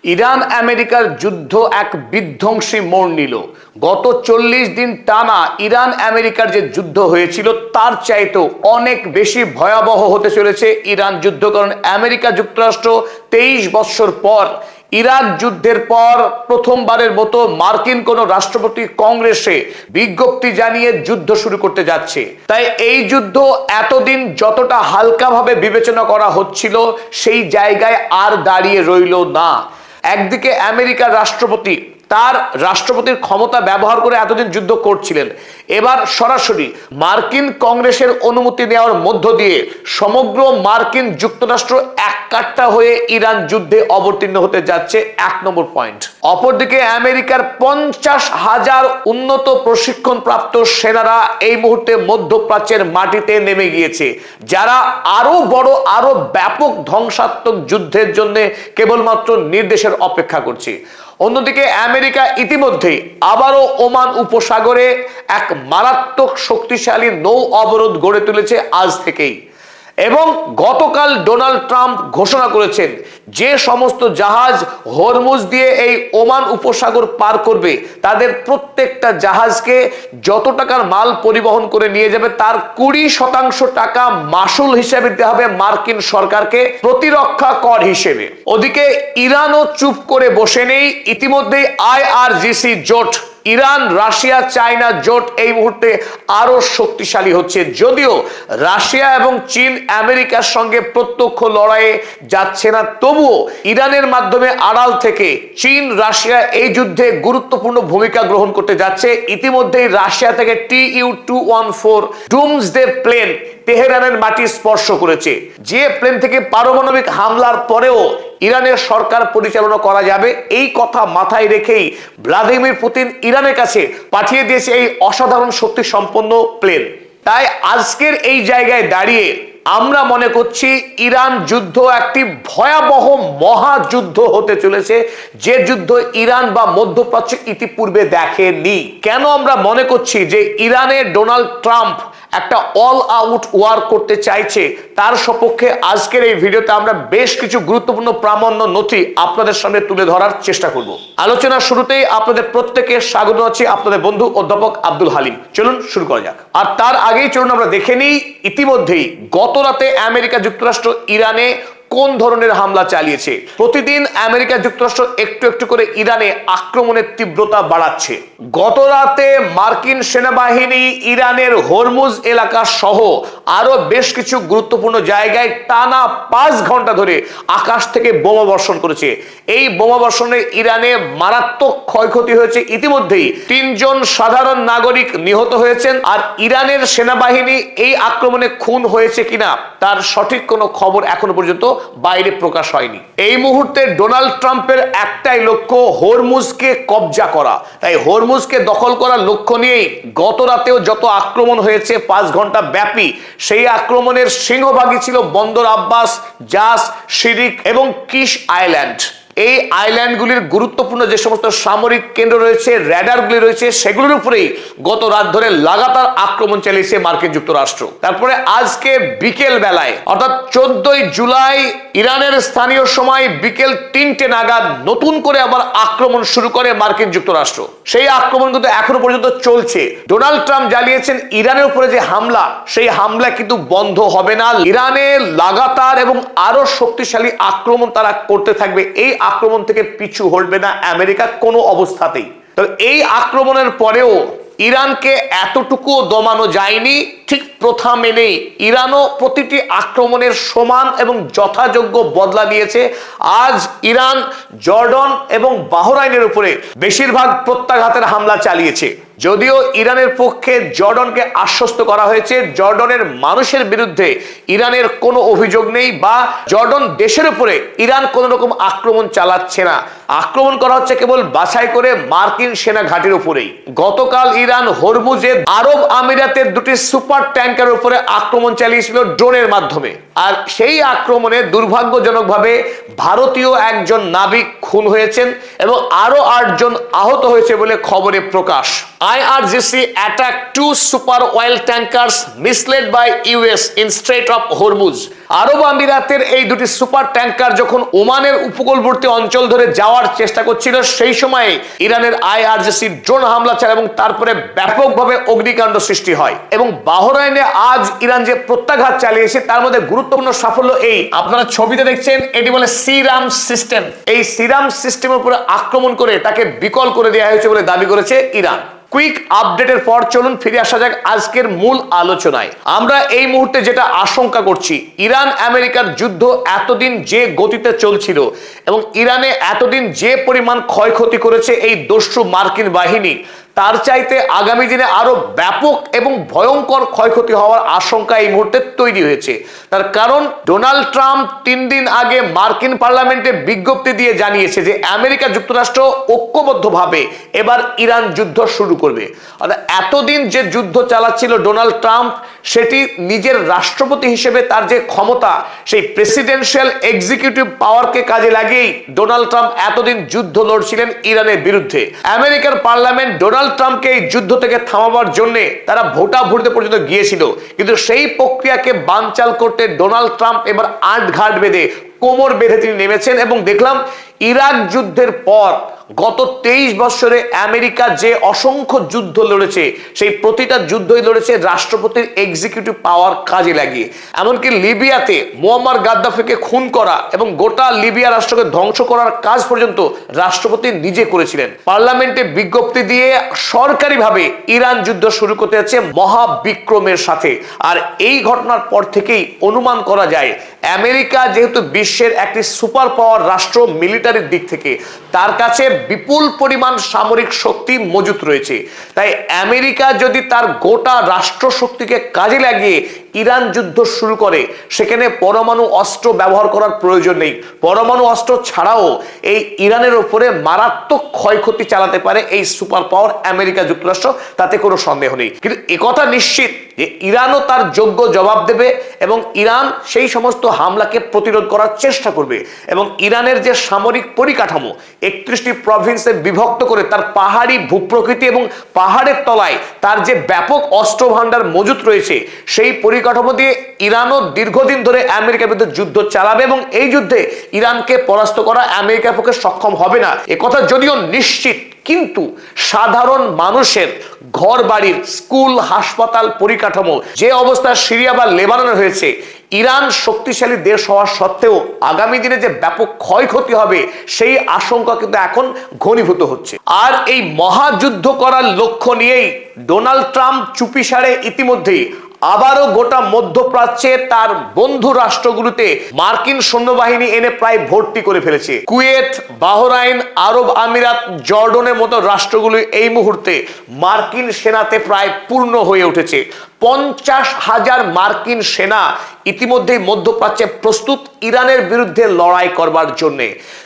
Iran আমেরিকার যুদ্ধ এক বিধ্বংসী মোড় নিল। গত 40 দিন টানা ইরান আমেরিকার যে যুদ্ধ হয়েছিল তার চাইতেও অনেক বেশি ভয়াবহ হতে চলেছে ইরান যুদ্ধ। কারণ আমেরিকা যুক্তরাষ্ট্র 23 বছর পর ইরাক যুদ্ধের পর প্রথমবারের মতো মার্কিন কোন রাষ্ট্রপতি কংগ্রেসে বিজ্ঞপ্তি জানিয়ে যুদ্ধ শুরু করতে যাচ্ছে। তাই এই যুদ্ধ এতদিন যতটা হালকাভাবে বিবেচনা করা হচ্ছিল সেই জায়গায় আর দাঁড়িয়ে রইল না। একদিকে আমেরিকার রাষ্ট্রপতি তার রাষ্ট্রপতির ক্ষমতা ব্যবহার করে এতদিন যুদ্ধ করছিলেন, এবার সরাসরি মার্কিন কংগ্রেসের অনুমতি নেওয়ার মধ্য দিয়ে সমগ্র মার্কিন যুক্তরাষ্ট্র এককাট্টা হয়ে ইরান যুদ্ধে অবতীর্ণ হতে যাচ্ছে। 1 নম্বর পয়েন্ট। অপরদিকে আমেরিকার 50,000 উন্নত প্রশিক্ষণ প্রাপ্ত সেনারা এই মুহূর্তে মধ্যপ্রাচ্যের মাটিতে নেমে গিয়েছে, যারা আরো বড় আরো ব্যাপক ধ্বংসাত্মক যুদ্ধের জন্য কেবলমাত্র নির্দেশের অপেক্ষা করছে। অন্যদিকে আমেরিকা ইতিমধ্যেই আবারও ওমান উপসাগরে এক মারাত্মক শক্তিশালী নৌ অবরোধ গড়ে তুলেছে আজ থেকেই। এবং গতকাল ডোনাল্ড ট্রাম্প ঘোষণা করেছেন যে সমস্ত জাহাজ হরমুজ দিয়ে এই ওমান উপসাগর পার করবে তাদের প্রত্যেকটা জাহাজকে যত টাকার মাল পরিবহন করে নিয়ে যাবে তার 20% টাকা মাসুল হিসেবে দিতে হবে মার্কিন সরকারকে, প্রতিরক্ষা কর হিসেবে। ওদিকে ইরানও চুপ করে বসে নেই। ইতিমধ্যেই IRGC জোট, ইরান রাশিয়া চায়না জোট এই মুহূর্তে আরো শক্তিশালী হচ্ছে। যদিও রাশিয়া এবং চীন আমেরিকার সঙ্গে প্রত্যক্ষ লড়াইয়ে যাচ্ছে না, তবুও ইরানের মাধ্যমে আড়াল থেকে চীন রাশিয়া এই যুদ্ধে গুরুত্বপূর্ণ ভূমিকা গ্রহণ করতে যাচ্ছে। ইতিমধ্যেই রাশিয়া থেকে TU-214 ডুমসডে প্লেন তেহরানের মাটি স্পর্শ করেছে, যে প্লেন থেকে পারমাণবিক হামলার পরেও ইরানের সরকার পরিচালনা করা যাবে এই কথা মাথায় রেখেই ভ্লাদিমির পুতিন ইরানের কাছে পাঠিয়ে দিয়েছে এই অসাধারণ শক্তি সম্পন্ন প্লেন। তাই আজকের এই জায়গায় দাঁড়িয়ে আমরা মনে করছি ইরান যুদ্ধ একটি ভয়াবহ মহাযুদ্ধ হতে চলেছে, যে যুদ্ধ ইরান বা মধ্যপ্রাচ্য ইতিপূর্বে দেখেনি। কেন আমরা মনে করছি যে ইরানের ডোনাল্ড ট্রাম্প একটা অল আউট ওয়ার করতে চাইছে, তার সপক্ষে আজকের এই ভিডিওতে আমরা বেশ কিছু গুরুত্বপূর্ণ প্রামাণ্য নথি আপনাদের সামনে তুলে ধরার চেষ্টা করব। আলোচনার শুরুতেই আপনাদের প্রত্যেককে স্বাগত জানাচ্ছি, আপনাদের বন্ধু অধ্যাপক আব্দুল হালিম। চলুন শুরু করা যাক। আর তার আগেই চলুন আমরা দেখে নিই ইতিমধ্যেই গত রাতে আমেরিকা যুক্তরাষ্ট্র ইরানে কোন ধরনের হামলা চালিয়েছে। প্রতিদিন আমেরিকা যুক্তরাষ্ট্র একটু একটু করে ইরানে আক্রমণের তীব্রতা বাড়াচ্ছে। গত রাতে মার্কিন সেনাবাহিনী ইরানের হরমুজ এলাকা সহ আরো বেশ কিছু গুরুত্বপূর্ণ জায়গায় টানা 5 ঘন্টা ধরে আকাশ থেকে বোমা বর্ষণ করেছে। এই বোমা বর্ষণে ইরানে মারাত্মক ক্ষয়ক্ষতি হয়েছে। ইতিমধ্যেই 3 জন সাধারণ নাগরিক নিহত হয়েছেন। আর ইরানের সেনাবাহিনী এই আক্রমণে খুন হয়েছে কিনা তার সঠিক কোনো খবর এখনো পর্যন্ত বাইরে প্রকাশ হয়নি। এই মুহূর্তে ডোনাল্ড ট্রাম্পের একটাই লক্ষ্য, হরমুজকে কবজা করা। তাই হরমুজকে দখল করার লক্ষ্য নিয়েই গত রাতেও যত আক্রমণ হয়েছে 5 ঘন্টা ব্যাপী, সেই আক্রমণের সিংহভাগই ছিল বন্দর আব্বাস, জাস, শিরিক এবং কিশ আইল্যান্ড। এই আইল্যান্ডগুলির গুরুত্বপূর্ণ যে সমস্ত সামরিক কেন্দ্র রয়েছে, র্যাডারগুলি রয়েছে, সেগুলোর উপরেই গত রাত ধরে লাগাতার আক্রমণ চালিয়েছে মার্কিন যুক্তরাষ্ট্র। তারপরে আজকে বিকেল বেলায় অর্থাৎ 14 জুলাই ইরানের স্থানীয় সময় বিকেল 3টে নাগাদ নতুন করে আবার আক্রমণ শুরু করে মার্কিন যুক্তরাষ্ট্র। সেই আক্রমণ কিন্তু এখনো পর্যন্ত চলছে। ডোনাল্ড ট্রাম্প জানিয়েছেন ইরানের উপরে যে হামলা, সেই হামলা কিন্তু বন্ধ হবে না। ইরানে লাগাতার এবং আরো শক্তিশালী আক্রমণ তারা করতে থাকবে। এই আক্রমণ থেকে পিছু হটবে না আমেরিকা কোনো অবস্থাতেই। তো এই আক্রমণের পরেও ইরানকে এতটুকু দমানো যায়নি। ঠিক প্রথা মেনেই ইরানও প্রতিটি আক্রমণের সমান এবং যথাযোগ্য বদলা নিয়েছে। আজ ইরান জর্ডন এবং বাহরাইনের উপরে বেশিরভাগ প্রত্যাঘাতের হামলা চালিয়েছে। যদিও ইরানের পক্ষে জর্ডনকে আশ্বস্ত করা হয়েছে জর্ডনের মানুষের বিরুদ্ধে ইরানের কোনো অভিযোগ নেই বা জর্ডন দেশের উপরে ইরান কোনো রকম আক্রমণ চালাচ্ছে না। আক্রমণ করা হচ্ছে কেবল বাছাই করে মার্কিন সেনা ঘাঁটির উপরেই। গতকাল ইরান হরমুজে আরব আমিরাতের 2টি সুপার ট্যাঙ্কার উপরে আক্রমণ চালিয়েছিল ড্রোনের মাধ্যমে। আর সেই আক্রমণে দুর্ভাগ্যজনকভাবে ভারতীয় একজন নাবিক খুন হয়েছেন এবং আরো 8 জন আহত হয়েছে বলে খবরে প্রকাশ। IRGC attacked 2 super oil tankers misled by US in Strait of Hormuz। আরব আমিরাতের এই দুটি সুপার ট্যাঙ্কার যখন ওমানের উপকূলবর্তী অঞ্চল ধরে যাওয়ার চেষ্টা করছিল, সেই সময়ে ইরানের IRGC ড্রোন হামলা চালায় এবং তারপরে ব্যাপকভাবে অগ্নিকাণ্ড সৃষ্টি হয়। এবং বাহরাইনে আজ ইরান যে প্রত্যাঘাত চালিয়েছে তার মধ্যে গুরুত্বপূর্ণ সাফল্য এই, আপনারা ছবিতে দেখছেন, এটি বলে সিরাম সিস্টেম। এই সিরাম সিস্টেমের উপরে আক্রমণ করে তাকে বিকল করে দেওয়া হয়েছে বলে দাবি করেছে ইরান। কুইক আপডেটের পর চলুন ফিরে আসা যাক আজকের মূল আলোচনায়। আমরা এই মুহূর্তে যেটা আশঙ্কা করছি, ইরান আমেরিকার যুদ্ধ এতদিন যে গতিতে চলছিল এবং ইরানে এতদিন যে পরিমাণ ক্ষয়ক্ষতি করেছে এই দস্যু মার্কিন বাহিনী, তার চাইতে আগামী দিনে আরো ব্যাপক এবং ভয়ঙ্কর ক্ষয়ক্ষতি হওয়ার আশঙ্কা এই মুহূর্তে তৈরি হয়েছে। তার কারণ ডোনাল্ড ট্রাম্প 3 দিন আগে মার্কিন পার্লামেন্টে বিজ্ঞপ্তি দিয়ে জানিয়েছে যে আমেরিকা যুক্তরাষ্ট্র ঐক্যবদ্ধভাবে এবার ইরান যুদ্ধ শুরু করবে। অর্থাৎ এতদিন যে যুদ্ধ চালাচ্ছিল ডোনাল্ড ট্রাম্প, সেটি নিজের রাষ্ট্রপতি হিসেবে তার যে ক্ষমতা, সেই প্রেসিডেন্সিয়াল এক্সিকিউটিভ পাওয়ারকে কাজে লাগিয়েই ডোনাল্ড ট্রাম্প এতদিন যুদ্ধ লড়ছিলেন ইরানের বিরুদ্ধে। আমেরিকার পার্লামেন্ট ডোনাল্ড ট্রাম্পকে এই যুদ্ধ থেকে থামাবার জন্য তারা ভোটাভুটিতে পর্যন্ত গিয়েছিল, কিন্তু সেই প্রক্রিয়াকে বানচাল করতে ডোনাল্ড ট্রাম্প এবার আঁটঘাট বেঁধে, কোমর বেঁধে তিনি নেমেছেন। এবং দেখলাম ইরাক যুদ্ধের পর গত 23 বছরে আমেরিকা যে অসংখ্য যুদ্ধ লড়েছে, সেই প্রতিটা যুদ্ধই লড়েছে রাষ্ট্রপতির এক্সিকিউটিভ পাওয়ার কাজে লাগিয়ে। এমনকি লিবিয়াতে মুয়াম্মার গাদ্দাফিকে খুন করা এবং গোটা লিবিয়া রাষ্ট্রকে ধ্বংস করার কাজ পর্যন্ত রাষ্ট্রপতি নিজে করেছিলেন। পার্লামেন্টে বিজ্ঞপ্তি দিয়ে সরকারিভাবে ইরান যুদ্ধ শুরু করতে যাচ্ছে মহাবিক্রমের সাথে। আর এই ঘটনার পর থেকেই অনুমান করা যায় আমেরিকা যেহেতু বিশ্বের একটি সুপার পাওয়ার রাষ্ট্র মিলিটারির দিক থেকে, তার কাছে বিপুল পরিমাণ সামরিক শক্তি মজুত রয়েছে। তাই আমেরিকা যদি তার গোটা রাষ্ট্র শক্তিকে কাজে লাগিয়ে ইরান যুদ্ধ শুরু করে, সেখানে পরমাণু অস্ত্র ব্যবহার করার প্রয়োজন নেই। পরমাণু অস্ত্র ছাড়াও এই ইরানের উপরে মারাত্মক ক্ষয়ক্ষতি চালাতে পারে এই সুপার পাওয়ার আমেরিকা যুক্তরাষ্ট্র, তাতে কোনো সন্দেহ নেই। কিন্তু একথা নিশ্চিত যে ইরানও তার যোগ্য জবাব দেবে এবং ইরান সেই সমস্ত হামলাকে প্রতিরোধ করার চেষ্টা করবে। এবং ইরানের যে সামরিক পরিকাঠামো 31টি প্রভিন্সে বিভক্ত করে তার পাহাড়ি ভূপ্রকৃতি এবং পাহাড়ের তলায় তার যে ব্যাপক অস্ত্র ভান্ডার মজুত রয়েছে, সেই পরিকাঠামো দিয়ে ইরানও দীর্ঘদিন ধরে আমেরিকার বিরুদ্ধে যুদ্ধ চালাবে এবং এই যুদ্ধে ইরানকে পরাস্ত করা আমেরিকার পক্ষে সক্ষম হবে না, একথা যদিও নিশ্চিত। কিন্তু সাধারণ মানুষের ঘর বাড়ির, স্কুল, হাসপাতাল পরিকাঠামো যে অবস্থা সিরিয়া বা লেবাননে হয়েছে, ইরান শক্তিশালী দেশ হওয়া সত্ত্বেও আগামী দিনে যে ব্যাপক ক্ষয়ক্ষতি হবে সেই আশঙ্কা কিন্তু এখন ঘনীভূত হচ্ছে। আর এই মহাযুদ্ধ করার লক্ষ্য নিয়েই ডোনাল্ড ট্রাম্প চুপিসারে ইতিমধ্যেই আবারও গোটা মধ্যপ্রাচ্যে তার বন্ধু রাষ্ট্রগুলোতে মার্কিন সৈন্যবাহিনী এনে প্রায় ভর্তি করে ফেলেছে। কুয়েত, বাহরাইন, আরব আমিরাত, জর্ডনের মতো রাষ্ট্রগুলো এই মুহূর্তে মার্কিন সেনাতে প্রায় পূর্ণ হয়ে উঠেছে। 50,000 মার্কিন সেনা ইতিমধ্যেই মধ্যপ্রাচ্যে প্রস্তুত ইরানের বিরুদ্ধে লড়াই করবার জন্য।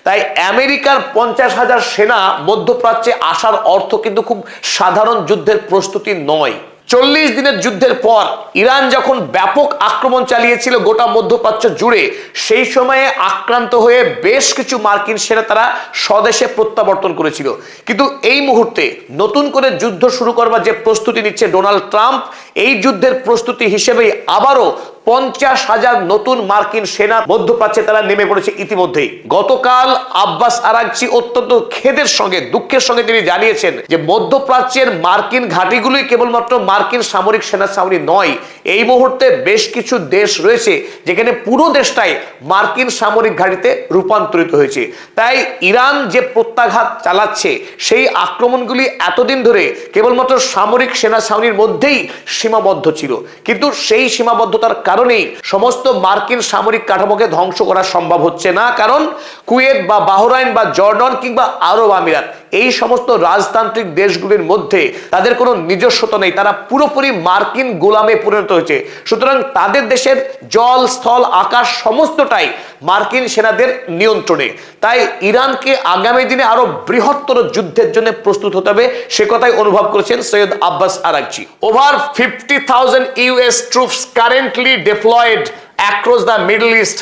তাই আমেরিকার 50,000 সেনা মধ্যপ্রাচ্যে আসার অর্থ কিন্তু খুব সাধারণ যুদ্ধের প্রস্তুতি নয়। 40 দিনের যুদ্ধের পর ইরান যখন ব্যাপক আক্রমণ চালিয়েছিল গোটা মধ্যপ্রাচ্য জুড়ে, সেই সময়ে আক্রান্ত হয়ে বেশ কিছু মার্কিন সেনা তারা স্বদেশে প্রত্যাবর্তন করেছিল। কিন্তু এই মুহূর্তে নতুন করে যুদ্ধ শুরু করবার যে প্রস্তুতি নিচ্ছে ডোনাল্ড ট্রাম্প, এই যুদ্ধের প্রস্তুতি হিসেবেই আবারও 50,000 নতুন মার্কিন সেনা মধ্যপ্রাচ্যে তারা নেমে পড়েছে ইতিমধ্যেই। গতকাল আব্বাস আরাগচি অত্যন্ত খেদের সঙ্গে, দুঃখের সঙ্গে তিনি জানিয়েছেন যে মধ্যপ্রাচ্যের মার্কিন ঘাঁটিগুলোই কেবলমাত্র মার্কিন সামরিক সেনা ছাউনি নয়, এই মুহূর্তে বেশ কিছু দেশ রয়েছে যেখানে পুরো দেশটাই মার্কিন সামরিক ঘাঁটিতে রূপান্তরিত হয়েছে। তাই ইরান যে প্রত্যাঘাত চালাচ্ছে, সেই আক্রমণগুলি এতদিন ধরে কেবলমাত্র সামরিক সেনা ছাউনির মধ্যেই সীমাবদ্ধ ছিল, কিন্তু সেই সীমাবদ্ধতার কারণেই সমস্ত মার্কিন সামরিক কাঠামোকে ধ্বংস করা সম্ভব হচ্ছে না। কারণ কুয়েত বা বাহরাইন বা জর্ডন কিংবা আরব আমিরাত, এই সমস্ত রাজতান্ত্রিক দেশগুলির মধ্যে তাদের কোনো নিজস্বতা নেই, তারা পুরোপুরি মার্কিন গোলামে পরিণত হয়েছে। সুতরাং তাদের দেশের জল, স্থল, আকাশ সমস্তটাই মার্কিন সেনাদের নিয়ন্ত্রণে। তাই ইরানকে আগামী দিনে আরো বৃহত্তর যুদ্ধের জন্য প্রস্তুত হতে হবে, সে কথাই অনুভব করেছেন Syed Abbas Araghchi. Over 50,000 US troops currently deployed across the middle east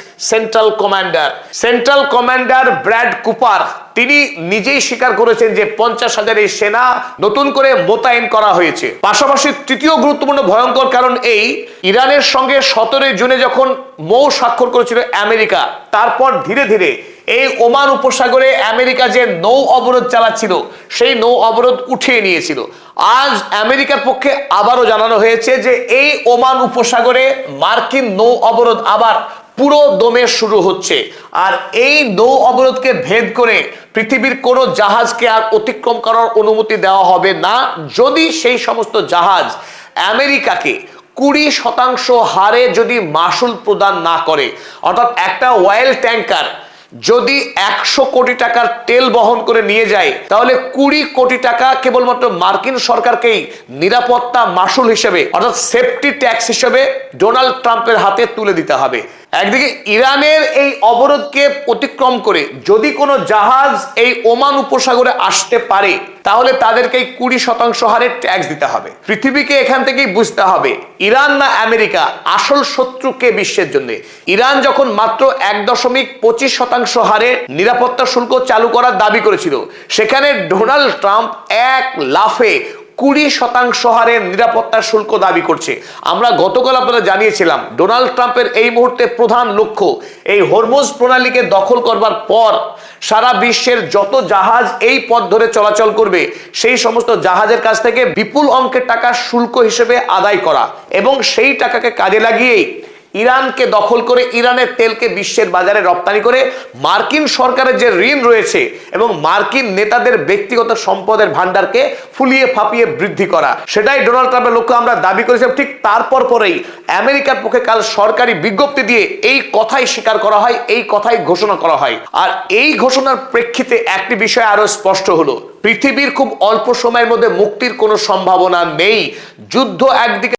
central commander Brad Cooper তিনি নিজেই স্বীকার করেছেন যে 50,000 সেনা নতুন করে মোতায়েন করা হয়েছে। পাশাপাশি তৃতীয় গুরুত্বপূর্ণ ভয়ঙ্কর কারণ এই, ইরানের সঙ্গে 17 জুনে যখন মৌ স্বাক্ষর করেছিল আমেরিকা, তারপর ধীরে ধীরে এই ওমান উপসাগরে আমেরিকা যে নৌ অবরোধ চালাচ্ছিল সেই নৌ অবরোধ উঠিয়ে নিয়েছিল। আজ আমেরিকার পক্ষে আবারও জানানো হয়েছে যে এই ওমান উপসাগরে মার্কিন নৌ অবরোধ আবার পুরো দমে শুরু হচ্ছে। আর এই নৌ অবরোধকে ভেদ করে পৃথিবীর কোনো জাহাজকে আর অতিক্রম করার অনুমতি দেওয়া হবে না, যদি সেই সমস্ত জাহাজ আমেরিকাকে 20% হারে যদি মাসুল প্রদান না করে। অর্থাৎ একটা অয়েল ট্যাঙ্কার যদি 100 কোটি টাকার তেল বহন করে নিয়ে যায়, তাহলে 20 কোটি টাকা কেবলমাত্র মার্কিন সরকারকেই নিরাপত্তা মাসুল হিসেবে, অর্থাৎ সেফটি ট্যাক্স হিসেবে ডোনাল্ড ট্রাম্পের হাতে তুলে দিতে হবে। একদিকে ইরানের এই অবরোধকে অতিক্রম করে যদি কোনো জাহাজ এই ওমান উপসাগরে আসতে পারে, তাহলে তাদেরকে 20% হারে ট্যাক্স দিতে হবে। পৃথিবীকে এখান থেকেই বুঝতে হবে ইরান না আমেরিকা আসল শত্রু কে বিশ্বের জন্য। ইরান যখন মাত্র 1.25% হারে নিরাপত্তা শুল্ক চালু করার দাবি করেছিল, সেখানে ডোনাল্ড ট্রাম্প এক লাফে 20% হারে নিরাপত্তা শুল্ক দাবি করছে। আমরা গতকাল আপনারা জানিয়েছিলাম ডোনাল্ড ট্রাম্পের এই মুহূর্তে প্রধান লক্ষ্য এই হরমুজ প্রণালীকে দখল করবার পর সারা বিশ্বের যত জাহাজ এই পথ ধরে চলাচল করবে সেই সমস্ত জাহাজের কাছ থেকে বিপুল অঙ্কের টাকা শুল্ক হিসেবে আদায় করা, এবং সেই টাকাকে কাজে লাগিয়েই ইরানকে দখল করে ইরানের তেলকে বিশ্বের বাজারে রপ্তানি করে মার্কিন সরকারের যে ঋণ রয়েছে এবং মার্কিন নেতাদের ব্যক্তিগত সম্পদের ভান্ডারকে ফুলিয়ে ফাঁপিয়ে বৃদ্ধি করা, সেটাই ডোনাল্ড ট্রাম্পের লক্ষ্য আমরা দাবি করেছিলাম। ঠিক তারপর পরেই আমেরিকার পক্ষে কাল সরকারি বিজ্ঞপ্তি দিয়ে এই কথাই স্বীকার করা হয়, এই কথাই ঘোষণা করা হয়। আর এই ঘোষণার প্রেক্ষিতে একটি বিষয় আরো স্পষ্ট হলো, পৃথিবীর খুব অল্প সময়ের মধ্যে মুক্তির কোনো সম্ভাবনা নেই। যুদ্ধ একদিকে